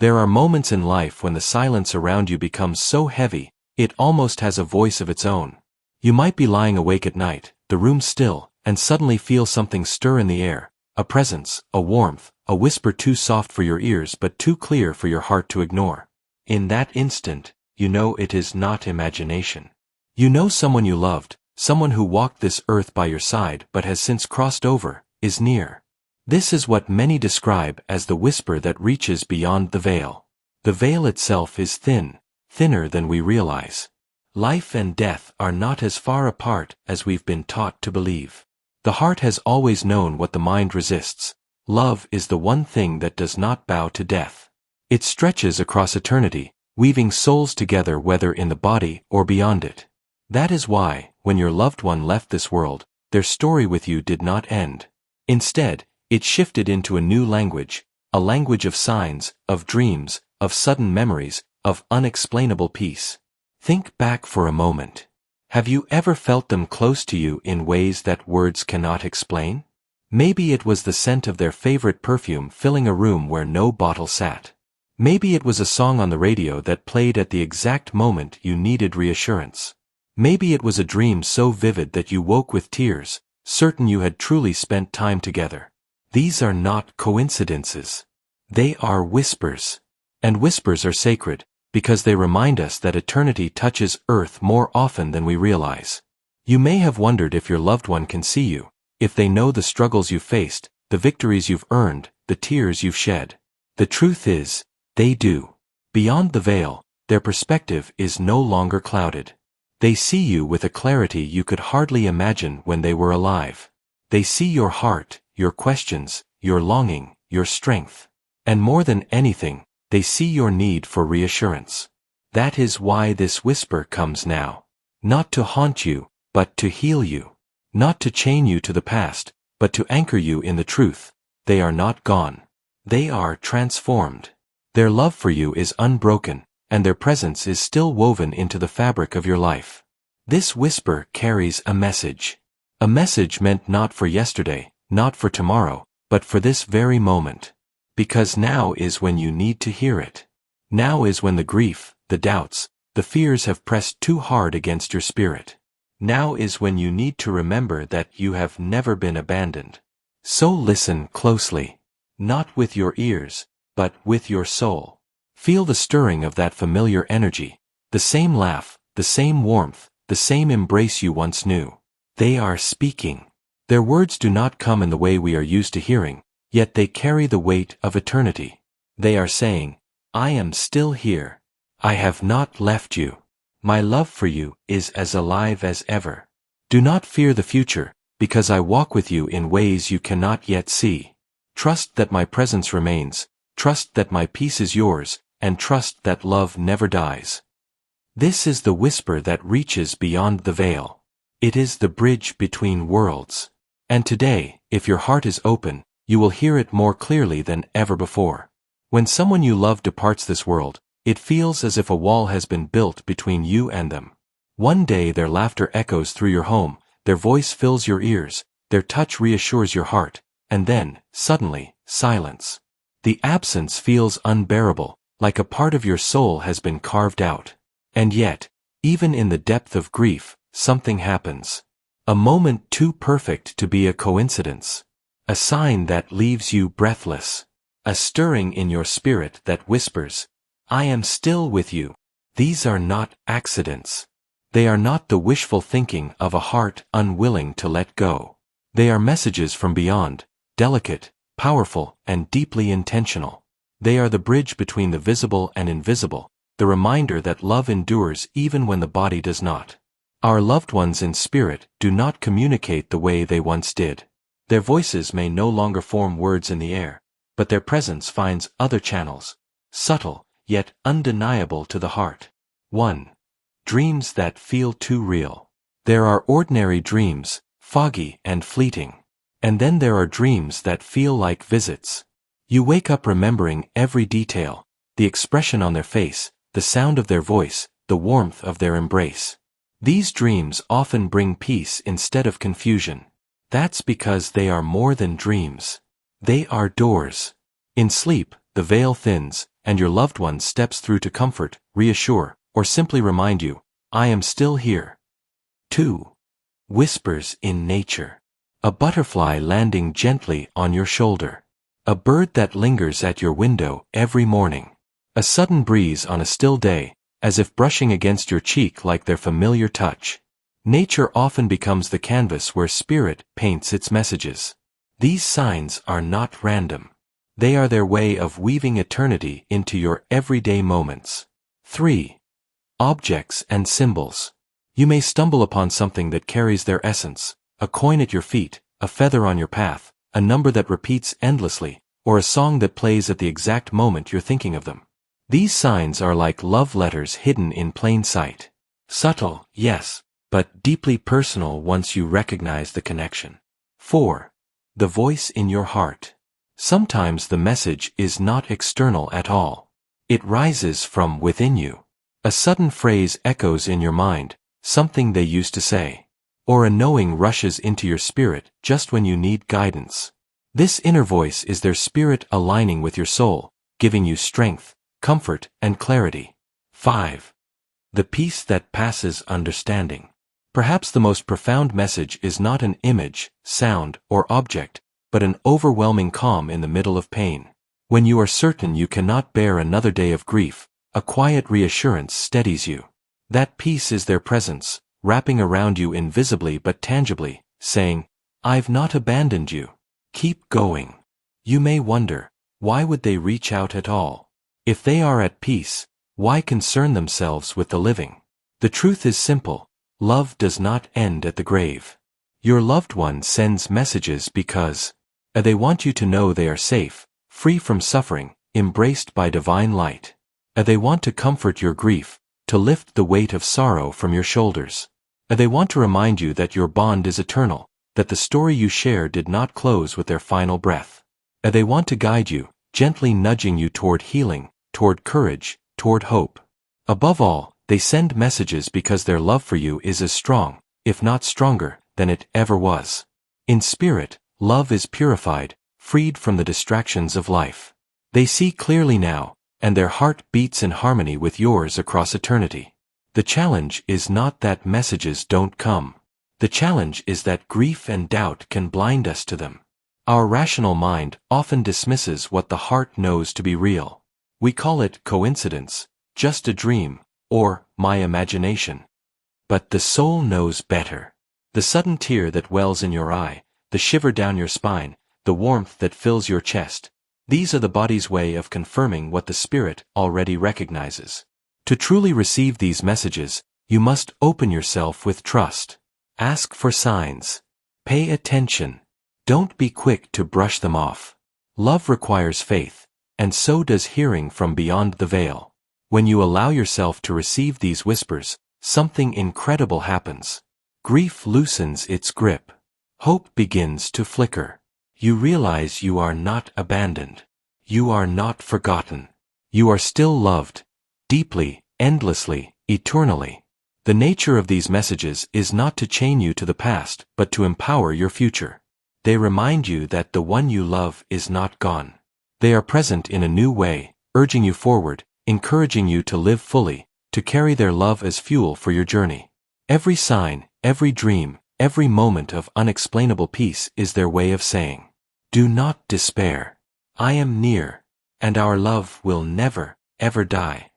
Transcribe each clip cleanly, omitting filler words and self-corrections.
There are moments in life when the silence around you becomes so heavy, it almost has a voice of its own. You might be lying awake at night, the room still, and suddenly feel something stir in the air, a presence, a warmth, a whisper too soft for your ears but too clear for your heart to ignore. In that instant, you know it is not imagination. You know someone you loved, someone who walked this earth by your side but has since crossed over, is near. This is what many describe as the whisper that reaches beyond the veil. The veil itself is thin, thinner than we realize. Life and death are not as far apart as we've been taught to believe. The heart has always known what the mind resists. Love is the one thing that does not bow to death. It stretches across eternity, weaving souls together whether in the body or beyond it. That is why, when your loved one left this world, their story with you did not end. Instead, it shifted into a new language, a language of signs, of dreams, of sudden memories, of unexplainable peace. Think back for a moment. Have you ever felt them close to you in ways that words cannot explain? Maybe it was the scent of their favorite perfume filling a room where no bottle sat. Maybe it was a song on the radio that played at the exact moment you needed reassurance. Maybe it was a dream so vivid that you woke with tears, certain you had truly spent time together. These are not coincidences. They are whispers. And whispers are sacred, because they remind us that eternity touches earth more often than we realize. You may have wondered if your loved one can see you, if they know the struggles you've faced, the victories you've earned, the tears you've shed. The truth is, they do. Beyond the veil, their perspective is no longer clouded. They see you with a clarity you could hardly imagine when they were alive. They see your heart, your questions, your longing, your strength. And more than anything, they see your need for reassurance. That is why this whisper comes now. Not to haunt you, but to heal you. Not to chain you to the past, but to anchor you in the truth. They are not gone. They are transformed. Their love for you is unbroken, and their presence is still woven into the fabric of your life. This whisper carries a message. A message meant not for yesterday, not for tomorrow, but for this very moment. Because now is when you need to hear it. Now is when the grief, the doubts, the fears have pressed too hard against your spirit. Now is when you need to remember that you have never been abandoned. So listen closely. Not with your ears, but with your soul. Feel the stirring of that familiar energy, the same laugh, the same warmth, the same embrace you once knew. They are speaking. Their words do not come in the way we are used to hearing, yet they carry the weight of eternity. They are saying, I am still here. I have not left you. My love for you is as alive as ever. Do not fear the future, because I walk with you in ways you cannot yet see. Trust that my presence remains, trust that my peace is yours, and trust that love never dies. This is the whisper that reaches beyond the veil. It is the bridge between worlds. And today, if your heart is open, you will hear it more clearly than ever before. When someone you love departs this world, it feels as if a wall has been built between you and them. One day their laughter echoes through your home, their voice fills your ears, their touch reassures your heart, and then, suddenly, silence. The absence feels unbearable, like a part of your soul has been carved out. And yet, even in the depth of grief, something happens. A moment too perfect to be a coincidence. A sign that leaves you breathless. A stirring in your spirit that whispers, I am still with you. These are not accidents. They are not the wishful thinking of a heart unwilling to let go. They are messages from beyond, delicate, powerful, and deeply intentional. They are the bridge between the visible and invisible, the reminder that love endures even when the body does not. Our loved ones in spirit do not communicate the way they once did. Their voices may no longer form words in the air, but their presence finds other channels, subtle, yet undeniable to the heart. 1. Dreams that feel too real. There are ordinary dreams, foggy and fleeting. And then there are dreams that feel like visits. You wake up remembering every detail, the expression on their face, the sound of their voice, the warmth of their embrace. These dreams often bring peace instead of confusion. That's because they are more than dreams. They are doors. In sleep, the veil thins, and your loved one steps through to comfort, reassure, or simply remind you, I am still here. 2. Whispers in nature. A butterfly landing gently on your shoulder. A bird that lingers at your window every morning. A sudden breeze on a still day, as if brushing against your cheek like their familiar touch. Nature often becomes the canvas where spirit paints its messages. These signs are not random. They are their way of weaving eternity into your everyday moments. 3. Objects and symbols. You may stumble upon something that carries their essence, a coin at your feet, a feather on your path, a number that repeats endlessly, or a song that plays at the exact moment you're thinking of them. These signs are like love letters hidden in plain sight. Subtle, yes, but deeply personal once you recognize the connection. 4. The voice in your heart. Sometimes the message is not external at all. It rises from within you. A sudden phrase echoes in your mind, something they used to say. Or a knowing rushes into your spirit just when you need guidance. This inner voice is their spirit aligning with your soul, giving you strength, comfort, and clarity. 5. The peace that passes understanding. Perhaps the most profound message is not an image, sound, or object, but an overwhelming calm in the middle of pain. When you are certain you cannot bear another day of grief, a quiet reassurance steadies you. That peace is their presence, wrapping around you invisibly but tangibly, saying, I've not abandoned you. Keep going. You may wonder, why would they reach out at all? If they are at peace, why concern themselves with the living? The truth is simple. Love does not end at the grave. Your loved one sends messages because they want you to know they are safe, free from suffering, embraced by divine light. They want to comfort your grief, to lift the weight of sorrow from your shoulders. They want to remind you that your bond is eternal, that the story you share did not close with their final breath. They want to guide you, gently nudging you toward healing, toward courage, toward hope. Above all, they send messages because their love for you is as strong, if not stronger, than it ever was. In spirit, love is purified, freed from the distractions of life. They see clearly now, and their heart beats in harmony with yours across eternity. The challenge is not that messages don't come. The challenge is that grief and doubt can blind us to them. Our rational mind often dismisses what the heart knows to be real. We call it coincidence, just a dream, or my imagination. But the soul knows better. The sudden tear that wells in your eye, the shiver down your spine, the warmth that fills your chest, these are the body's way of confirming what the spirit already recognizes. To truly receive these messages, you must open yourself with trust. Ask for signs. Pay attention. Don't be quick to brush them off. Love requires faith, and so does hearing from beyond the veil. When you allow yourself to receive these whispers, something incredible happens. Grief loosens its grip. Hope begins to flicker. You realize you are not abandoned. You are not forgotten. You are still loved, deeply, endlessly, eternally. The nature of these messages is not to chain you to the past, but to empower your future. They remind you that the one you love is not gone. They are present in a new way, urging you forward, encouraging you to live fully, to carry their love as fuel for your journey. Every sign, every dream, every moment of unexplainable peace is their way of saying, do not despair. I am near, and our love will never, ever die.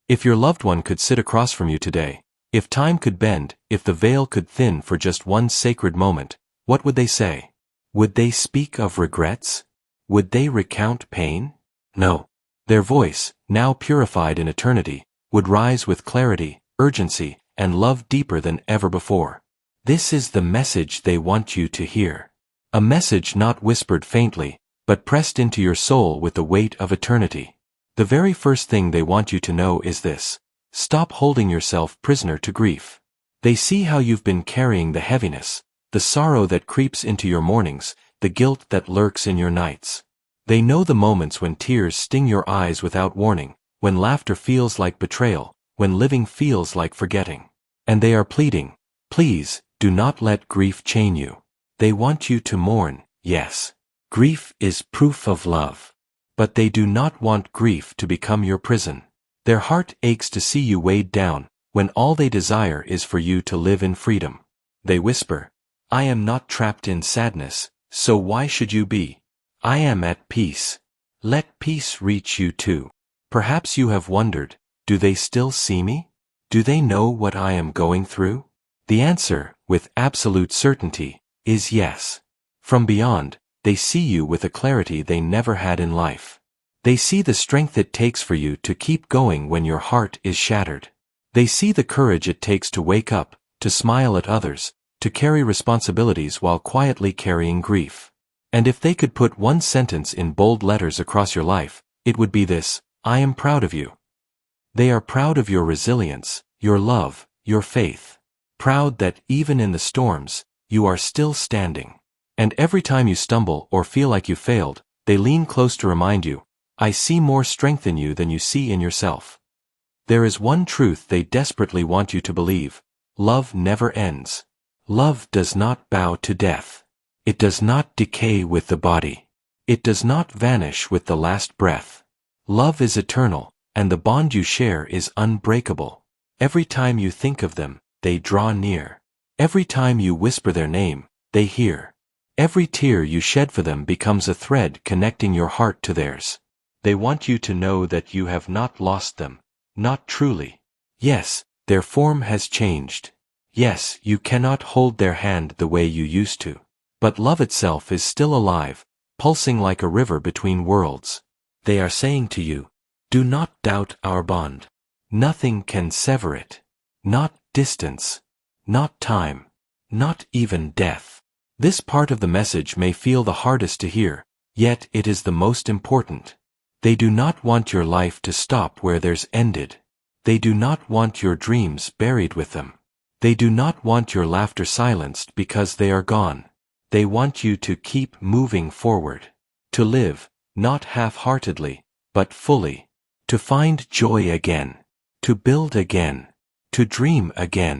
If your loved one could sit across from you today, if time could bend, if the veil could thin for just one sacred moment, what would they say? Would they speak of regrets? Would they recount pain? No. Their voice, now purified in eternity, would rise with clarity, urgency, and love deeper than ever before. This is the message they want you to hear. A message not whispered faintly, but pressed into your soul with the weight of eternity. The very first thing they want you to know is this: stop holding yourself prisoner to grief. They see how you've been carrying the heaviness, the sorrow that creeps into your mornings, the guilt that lurks in your nights. They know the moments when tears sting your eyes without warning, when laughter feels like betrayal, when living feels like forgetting. And they are pleading, please, do not let grief chain you. They want you to mourn, yes. Grief is proof of love. but they do not want grief to become your prison. Their heart aches to see you weighed down, when all they desire is for you to live in freedom. They whisper, "I am not trapped in sadness, so why should you be? I am at peace. Let peace reach you too." Perhaps you have wondered, do they still see me? Do they know what I am going through? The answer, with absolute certainty, is yes. From beyond, they see you with a clarity they never had in life. They see the strength it takes for you to keep going when your heart is shattered. They see the courage it takes to wake up, to smile at others, to carry responsibilities while quietly carrying grief. And if they could put one sentence in bold letters across your life, it would be this: I am proud of you. They are proud of your resilience, your love, your faith. Proud that, even in the storms, you are still standing. And every time you stumble or feel like you failed, they lean close to remind you, I see more strength in you than you see in yourself. There is one truth they desperately want you to believe: love never ends. Love does not bow to death. It does not decay with the body. It does not vanish with the last breath. Love is eternal, and the bond you share is unbreakable. Every time you think of them, they draw near. Every time you whisper their name, they hear. Every tear you shed for them becomes a thread connecting your heart to theirs. They want you to know that you have not lost them, not truly. Yes, their form has changed. Yes, you cannot hold their hand the way you used to. But love itself is still alive, pulsing like a river between worlds. They are saying to you, do not doubt our bond. Nothing can sever it. Not distance. Not time. Not even death. This part of the message may feel the hardest to hear, yet it is the most important. They do not want your life to stop where theirs ended. They do not want your dreams buried with them. They do not want your laughter silenced because they are gone. They want you to keep moving forward. To live, not half-heartedly, but fully. To find joy again. To build again. To dream again.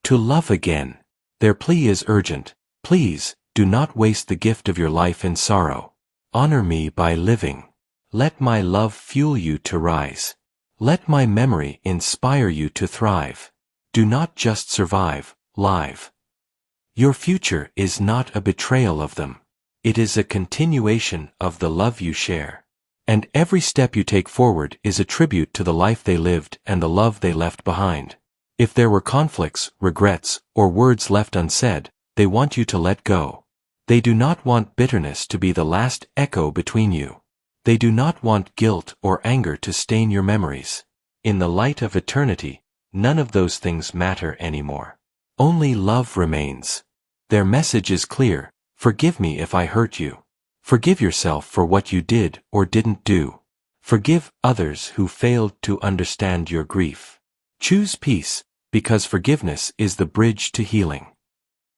To love again. Their plea is urgent. Please, do not waste the gift of your life in sorrow. Honor me by living. Let my love fuel you to rise. Let my memory inspire you to thrive. Do not just survive, live. Your future is not a betrayal of them. It is a continuation of the love you share. And every step you take forward is a tribute to the life they lived and the love they left behind. If there were conflicts, regrets, or words left unsaid, they want you to let go. They do not want bitterness to be the last echo between you. They do not want guilt or anger to stain your memories. In the light of eternity, none of those things matter anymore. Only love remains. Their message is clear: forgive me if I hurt you. Forgive yourself for what you did or didn't do. Forgive others who failed to understand your grief. Choose peace, because forgiveness is the bridge to healing.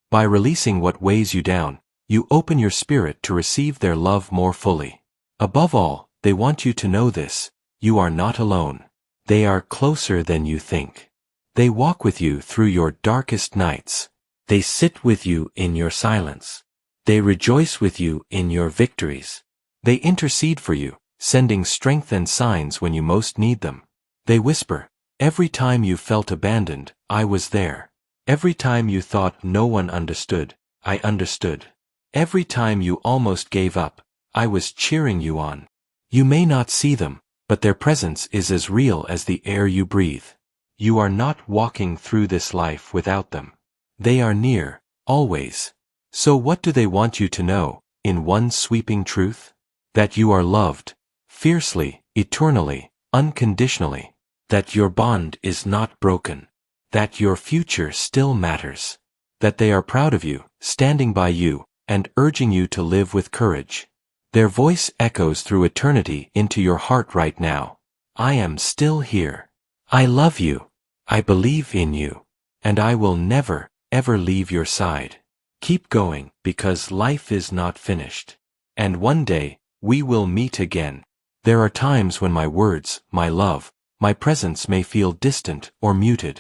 By releasing what weighs you down, you open your spirit to receive their love more fully. Above all, they want you to know this: you are not alone. They are closer than you think. They walk with you through your darkest nights. They sit with you in your silence. They rejoice with you in your victories. They intercede for you, sending strength and signs when you most need them. They whisper, every time you felt abandoned, I was there. Every time you thought no one understood, I understood. Every time you almost gave up, I was cheering you on. You may not see them, but their presence is as real as the air you breathe. You are not walking through this life without them. They are near, always. So what do they want you to know, in one sweeping truth? That you are loved, fiercely, eternally, unconditionally. That your bond is not broken. That your future still matters. That they are proud of you, standing by you, and urging you to live with courage. Their voice echoes through eternity into your heart right now. I am still here. I love you. I believe in you. And I will never, ever leave your side. Keep going, because life is not finished. And one day, we will meet again. There are times when my words, my love, my presence may feel distant or muted.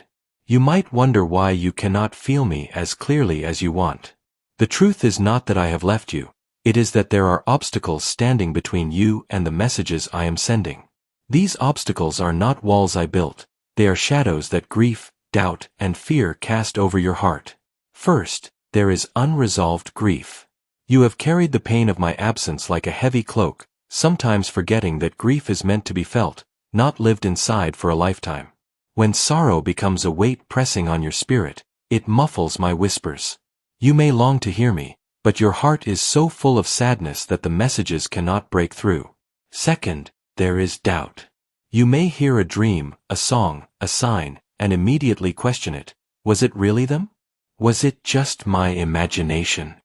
You might wonder why you cannot feel me as clearly as you want. The truth is not that I have left you, It is that there are obstacles standing between you and the messages I am sending. These obstacles are not walls I built, they are shadows that grief, doubt, and fear cast over your heart. First, there is unresolved grief. You have carried the pain of my absence like a heavy cloak, sometimes forgetting that grief is meant to be felt, not lived inside for a lifetime. When sorrow becomes a weight pressing on your spirit, it muffles my whispers. You may long to hear me, but your heart is so full of sadness that the messages cannot break through. Second, there is doubt. You may hear a dream, a song, a sign, and immediately question it. Was it really them? Was it just my imagination?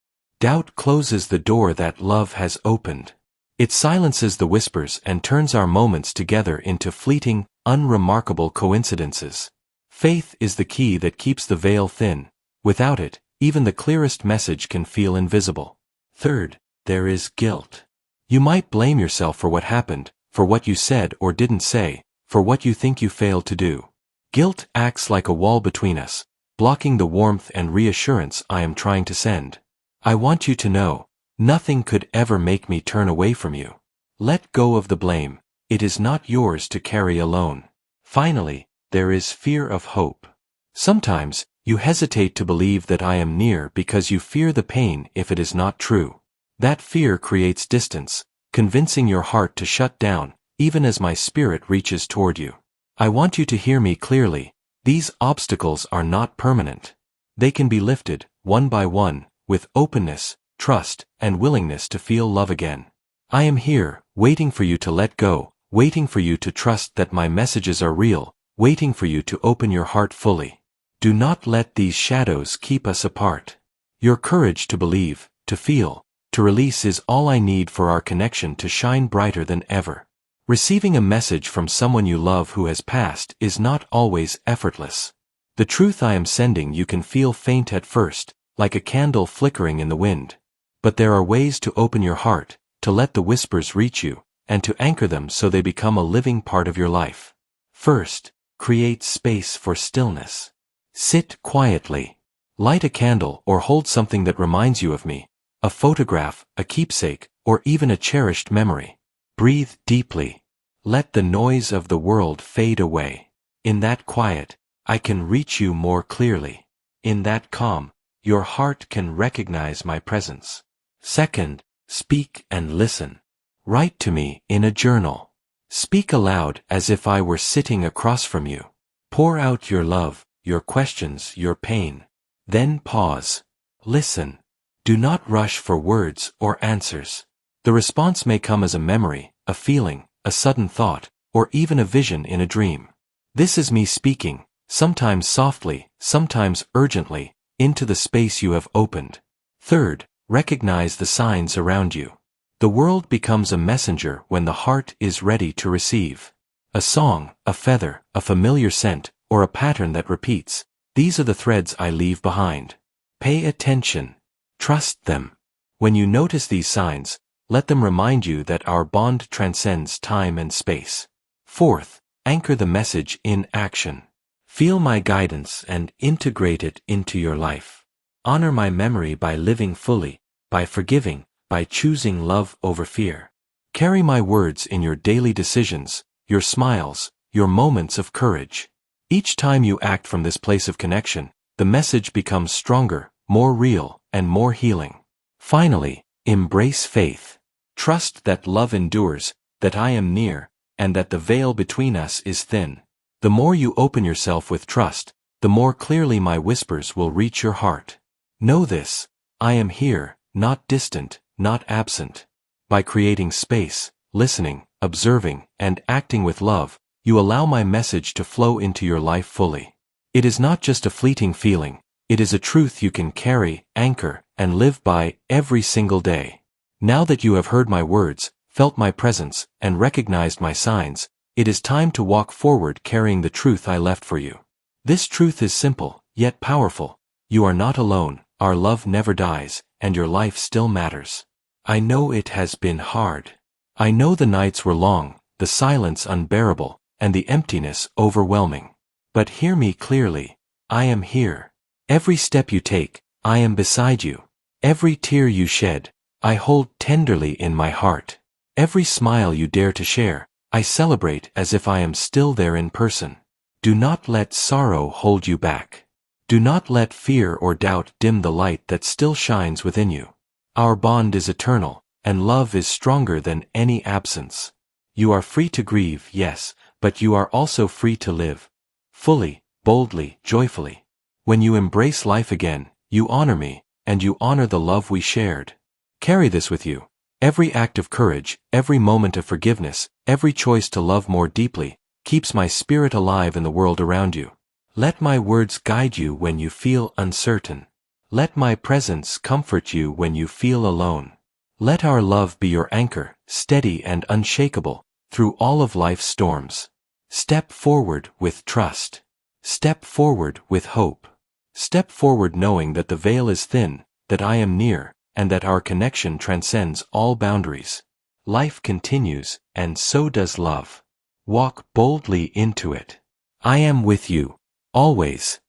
Doubt closes the door that love has opened. It silences the whispers and turns our moments together into fleeting, unremarkable coincidences. Faith is the key that keeps the veil thin. Without it, even the clearest message can feel invisible. Third, there is guilt. You might blame yourself for what happened, for what you said or didn't say, for what you think you failed to do. Guilt acts like a wall between us, blocking the warmth and reassurance I am trying to send. I want you to know, nothing could ever make me turn away from you. Let go of the blame, it is not yours to carry alone. Finally, there is fear of hope. Sometimes, you hesitate to believe that I am near because you fear the pain if it is not true. That fear creates distance, convincing your heart to shut down, even as my spirit reaches toward you. I want you to hear me clearly, these obstacles are not permanent. They can be lifted, one by one, with openness, trust, and willingness to feel love again. I am here, waiting for you to let go, waiting for you to trust that my messages are real, waiting for you to open your heart fully. Do not let these shadows keep us apart. Your courage to believe, to feel, to release is all I need for our connection to shine brighter than ever. Receiving a message from someone you love who has passed is not always effortless. The truth I am sending you can feel faint at first, like a candle flickering in the wind. But there are ways to open your heart, to let the whispers reach you, and to anchor them so they become a living part of your life. First, create space for stillness. Sit quietly. Light a candle or hold something that reminds you of me, a photograph, a keepsake, or even a cherished memory. Breathe deeply. Let the noise of the world fade away. In that quiet, I can reach you more clearly. In that calm, your heart can recognize my presence. Second, speak and listen. Write to me in a journal. Speak aloud as if I were sitting across from you. Pour out your love, your questions, your pain. Then pause. Listen. Do not rush for words or answers. The response may come as a memory, a feeling, a sudden thought, or even a vision in a dream. This is me speaking, sometimes softly, sometimes urgently, into the space you have opened. Third, recognize the signs around you. The world becomes a messenger when the heart is ready to receive. A song, a feather, a familiar scent, or a pattern that repeats, these are the threads I leave behind. Pay attention. Trust them. When you notice these signs, let them remind you that our bond transcends time and space. Fourth, anchor the message in action. Feel my guidance and integrate it into your life. Honor my memory by living fully, by forgiving, by choosing love over fear. Carry my words in your daily decisions, your smiles, your moments of courage. Each time you act from this place of connection, the message becomes stronger, more real, and more healing. Finally, embrace faith. Trust that love endures, that I am near, and that the veil between us is thin. The more you open yourself with trust, the more clearly my whispers will reach your heart. Know this, I am here, not distant, not absent. By creating space, listening, observing, and acting with love, you allow my message to flow into your life fully. It is not just a fleeting feeling, it is a truth you can carry, anchor, and live by every single day. Now that you have heard my words, felt my presence, and recognized my signs, it is time to walk forward carrying the truth I left for you. This truth is simple, yet powerful. You are not alone, our love never dies, and your life still matters. I know it has been hard. I know the nights were long, the silence unbearable, and the emptiness overwhelming. But hear me clearly, I am here. Every step you take, I am beside you. Every tear you shed, I hold tenderly in my heart. Every smile you dare to share, I celebrate as if I am still there in person. Do not let sorrow hold you back. Do not let fear or doubt dim the light that still shines within you. Our bond is eternal, and love is stronger than any absence. You are free to grieve, yes, but you are also free to live. Fully, boldly, joyfully. When you embrace life again, you honor me, and you honor the love we shared. Carry this with you. Every act of courage, every moment of forgiveness, every choice to love more deeply, keeps my spirit alive in the world around you. Let my words guide you when you feel uncertain. Let my presence comfort you when you feel alone. Let our love be your anchor, steady and unshakable, through all of life's storms. Step forward with trust. Step forward with hope. Step forward knowing that the veil is thin, that I am near, and that our connection transcends all boundaries. Life continues, and so does love. Walk boldly into it. I am with you, always.